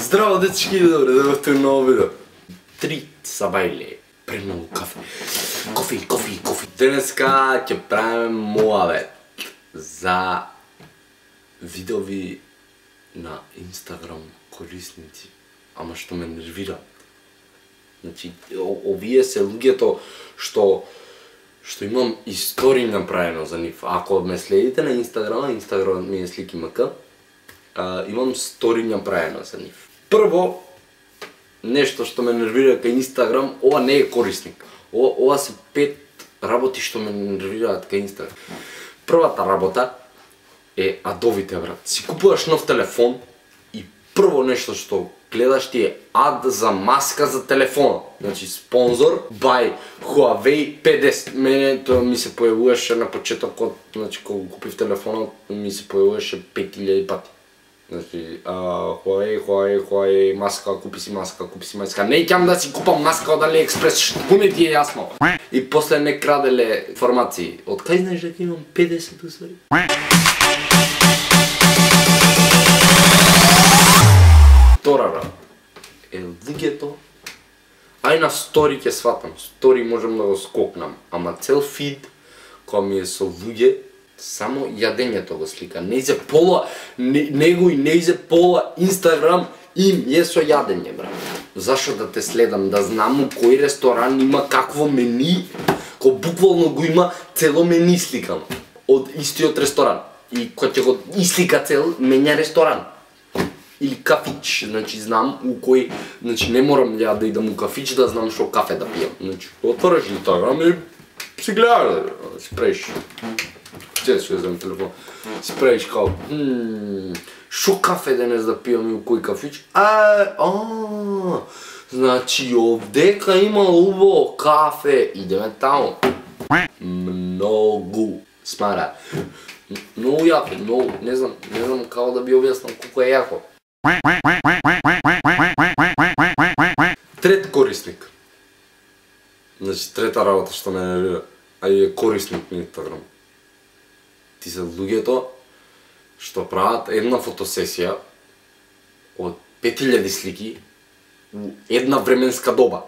Здраво, дечки, добре, дојдовте на ново видео. 3 сабајле, премногу кафе. Кофи. Денеска ќе правиме муавет за видови на Инстаграм корисници, ама што ме нервираат. Значи, овие се луѓето што имам истории направено за нив. Ако ме следите на Инстаграм ми е слики МК, имам стори направено за нив. Прво, нешто што ме нервира кај Инстаграм, ова не е корисник. Ова се 5 работи што ме нервираат кај Инстаграм. Првата работа е адовите, брат. Си купуваш нов телефон и прво нешто што гледаш ти е ад за маска за телефон. Значи спонзор by Huawei P10. Мене тоа ми се појавуваше на почетокот, значи кога купив телефонот ми се појавуваше 5000 пати. Значи, Huawei, маска, купи си маска. Не ќам да си купам маска од AliExpress, што не ти е јасно. И после не краделе информации. Од кај знаеш дека имам 50 усвари? Втора брат, е луѓето, ај на стори ќе сватам, стори можам да го скокнам, ама цел фид која ми е со луѓе, само јадењето го слика, нејзе пола, нејзе пола Инстаграм им е со јадење, брат. Зашо да те следам, да знам у кој ресторан има какво мени, кој буквално го има цело мени сликано, од истиот ресторан. И кој ќе го ислика цел, менја ресторан. Или кафич, значи знам у кој, значи не морам ја да идам у кафич да знам што кафе да пијам. Значи, отвориш Инстаграм и си гледаш, си правиш. Че си взем телефон. Си правиш као, шо кафе денес да пијам и у кој кафич? Значи овдека има убаво кафе, идеме таму. Многу смара. Многу јако, многу, не знам како да би објаснам колку е јако. Трет корисник. Значи, трета работа што ме нервира, а е корисник на Инстаграм. Ти се луѓето што прават една фотосесија од 5000 слики у една временска доба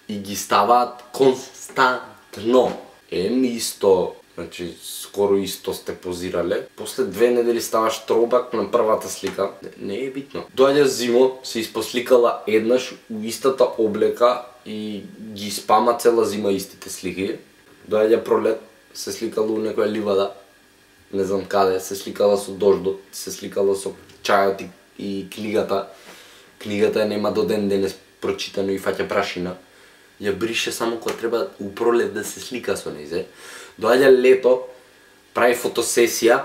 и ги ставаат константно. Исто, значи скоро исто сте позирале, после 2 недели ставаш тробак на првата слика, не е битно. Доаѓа зимо, се испосликала еднаш у истата облека и ги спама цела зима истите слики. Доаѓа пролет, се сликала у некоја ливада, не знам каде, се сликала со дождот, се сликала со чајот и книгата. Книгата нема до ден денес прочитано и фаќа прашина. Ја брише само кога треба у пролет да се слика со нејзе. Доаѓа лето, прави фотосесија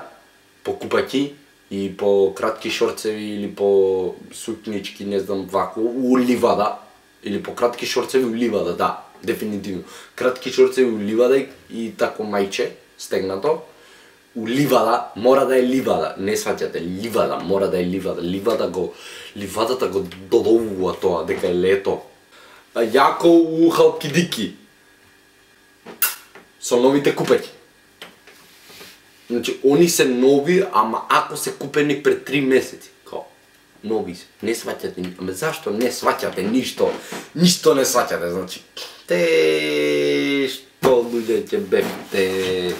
по купаќи и по кратки шорцеви или по сукнички, не знам вако, у ливада. Или по кратки шорцеви у ливада, да, дефинитивно. Кратки шорцеви у ливада и тако мајче, стегнато. У ливада, мора да е ливада, не сваќате, ливада, мора да е ливада. Ливадата го додолува тоа, дека е лето. Јако у Халкидики. Со новите купеќи. Значи, они се нови, ама ако се купени пред 3 месеци. Као, нови се. Не сваќате, ама зашто не сваќате ништо? Ништо не сваќате, значи. Што луѓе ќе бевте.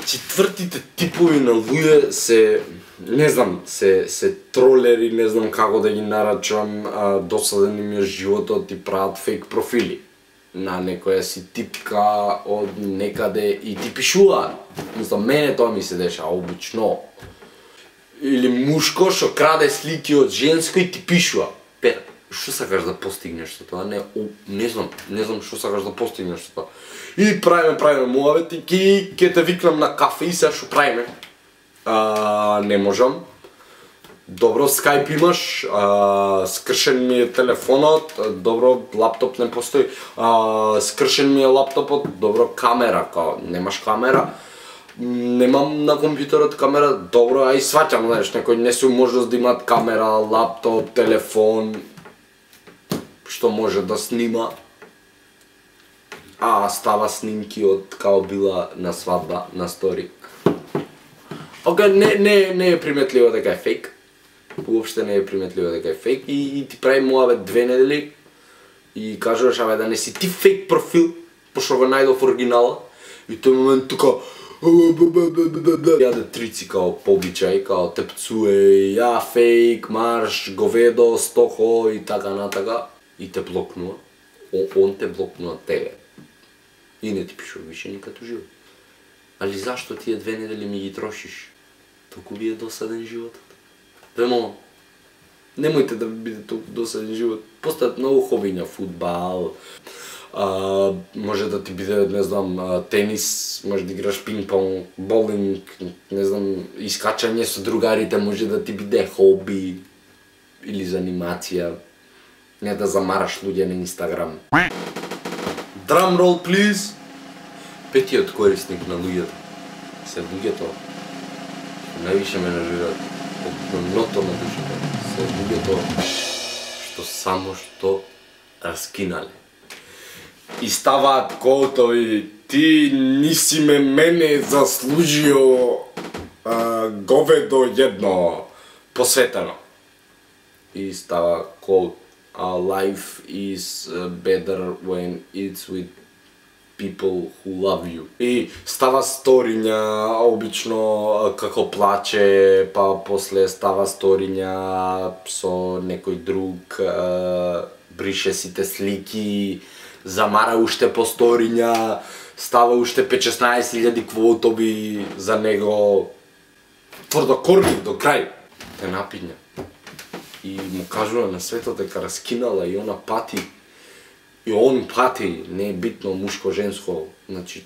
Четвртите типови на луѓе се, не знам, се тролери, не знам како да ги нарачам, досаден им е животот и прават фейк профили. На некоја си типка од некаде и ти пишуваат. Мислам, мене тоа ми се деша обично. Или мушко што краде слики од женско и ти пишува. Пер, што сакаш да постигнеш со тоа? Не знам што сакаш да постигнеш со тоа. И правиме муавет и ќе те викнам на кафе и сега што правиме. Не можам. Добро, скайп имаш, скршен ми е телефонот, добро, лаптоп не постои, скршен ми е лаптопот, добро, камера, као, немаш камера, немам на компјутерот камера, добро, ај сваќам, знаеш, некој не се можност да имаат камера, лаптоп, телефон, што може да снима, става снимки од као била на свадба, на стори. Не е приметливо дека е фейк. уопште не е приметливо дека е фейк и ти прави муабет 2 недели и кажуваш абе да не си ти фейк профил, пошто го најдов оригинала и тој момент тука јаде трици као по обичај, као те пцуе, ја фейк, марш, говедо, стохо и така натака и те блокнува. Он те блокнува тебе. И не ти пишува више никато живот. Али зашто тие 2 недели ми ги трошиш? Толку ви е досаден животот. Ве молам, немојте да биде толку досаден живот. Постојат многу хобиња, фудбал, може да ти биде, не знам, тенис, може да играш пинг-понг, боулинг, не знам, искачање со другарите може да ти биде хоби или занимација. Не да замараш луѓе на Инстаграм. Drum roll, please! Петиот корисник на луѓето се луѓето највише ме нервираат од дното на душата. Се луѓето што само што раскинале. И ставаат коутови, ти ниси мене заслужио говедо едно посветено. И става коут, life is better when it's with people who love you. И става сториња, обично како плаче, па после става сториња со некој друг, брише сите слики, замара уште по сториња, става уште 5-16 квотови за него. Тврдокорни до крај. Те напидња. И му кажува на светот дека раскинала и она пати. И он пати, не е битно мушко-женско, значи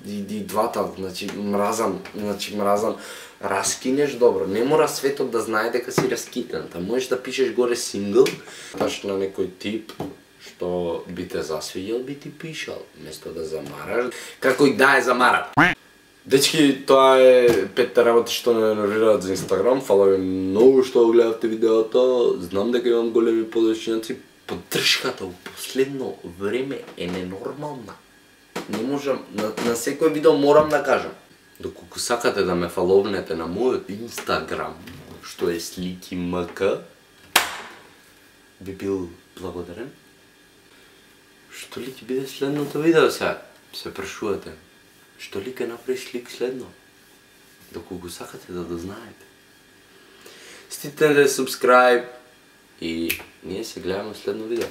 и двата, значи мразам, раскинеш добро, не мора светот да знае дека си раскинен, та можеш да пишеш горе сингл, таш на некој тип што би те засвијал, би ти пишал, место да замараш, како и да е замарат. Дечки, тоа е 5 работи што ме нервираат за Инстаграм, фала ви многу што го гледавте видеото, знам дека имам големи поддршници. Поддршката у последно време е ненормална. Не можам, на секој видео морам да кажам. Доколку сакате да ме фаловнете на мојот Инстаграм, што е слики МК, би бил благодарен. Што ли ќе биде следното видео сега? Се прашувате. Што ли ќе направиш слик следно? Доколку сакате да знаете. Ститнете subscribe и ние се гледаме в следно видео.